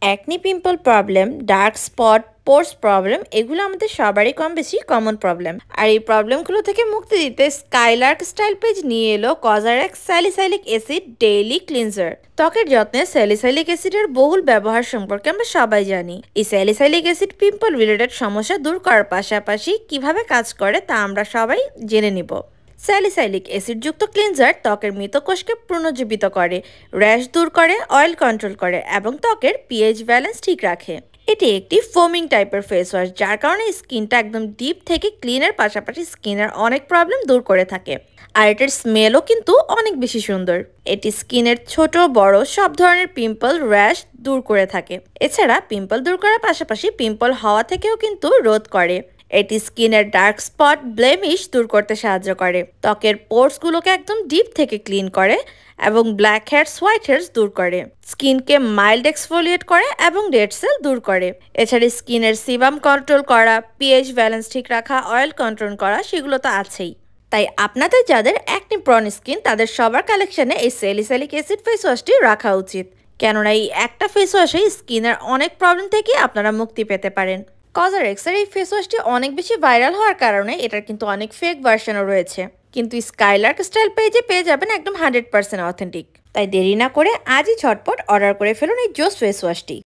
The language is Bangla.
Acne pimple problem, dark spot, pores problem এগুলো আমাদের সবারই কম বেশি কমন প্রবলেম। আর এই প্রবলেমগুলো থেকে মুক্তি দিতে স্কাইলার্ক স্টাইল পেজ নিয়ে এলো Cozarex salicylic acid daily cleanser. ত্বকের যত্নে স্যালিসাইলিক অ্যাসিডের বহুল ব্যবহার সম্পর্কে আমরা সবাই জানি। এই স্যালিসাইলিক অ্যাসিড পিম্পল রিলেটেড সমস্যা দূর করার পাশাপাশি কিভাবে কাজ করে তা আমরা সবাই জেনে নিব। স্যালিসাইলিক অ্যাসিডযুক্ত ক্লিনজার ত্বকের মৃত কোষকে পুনর্জীবিত করে, র্যাশ দূর করে, অয়েল কন্ট্রোল করে এবং ত্বকের পিএইচ ব্যালেন্স ঠিক রাখে। এটি একটি ফোমিং টাইপের ফেস ওয়াশ, যার কারণে স্কিনটা একদম ডিপ থেকে ক্লিনের পাশাপাশি স্কিনের অনেক প্রবলেম দূর করে থাকে। আর এটার স্মেলও কিন্তু অনেক বেশি সুন্দর। এটি স্কিনের ছোট বড় সব ধরনের পিম্পল, র্যাশ দূর করে থাকে। এছাড়া পিম্পল দূর করার পাশাপাশি পিম্পল হওয়া থেকেও কিন্তু রোধ করে। এটি স্কিনের ডার্ক স্পট, ব্লেমিশ দূর করতে সাহায্য করে, ত্বকের পোর্সগুলোকে একদম ডিপ থেকে ক্লিন করে এবং ব্ল্যাক হেডস, হোয়াইট হেডস দূর করে। স্কিনকে মাইল্ড এক্সফোলিয়েট করে এবং ডেড সেল দূর করে। এছাড়া স্কিনের সিবাম কন্ট্রোল করা, পিএইচ ব্যালেন্স ঠিক রাখা, অয়েল কন্ট্রোল করা সেগুলো তো আছেই। তাই আপনাদের যাদের অ্যাকনি প্রন স্কিন তাদের সবার কালেকশনে এই স্যালিসাইলিক অ্যাসিড ফেস ওয়াশটি রাখা উচিত, কেননা এই একটা ফেস ওয়াশে স্কিনের অনেক প্রবলেম থেকে আপনারা মুক্তি পেতে পারেন। কজারেক্সের এই ফেস ওয়াশটি অনেক বেশি ভাইরাল হওয়ার কারণে এটার কিন্তু অনেক ফেক ভার্সনও রয়েছে, কিন্তু স্কাইলার্ক স্টাইল পেজে পেয়ে যাবেন একদম 100% অথেন্টিক। তাই দেরি না করে আজই ঝটপট অর্ডার করে ফেলুন এই জোস ফেস ওয়াশটি।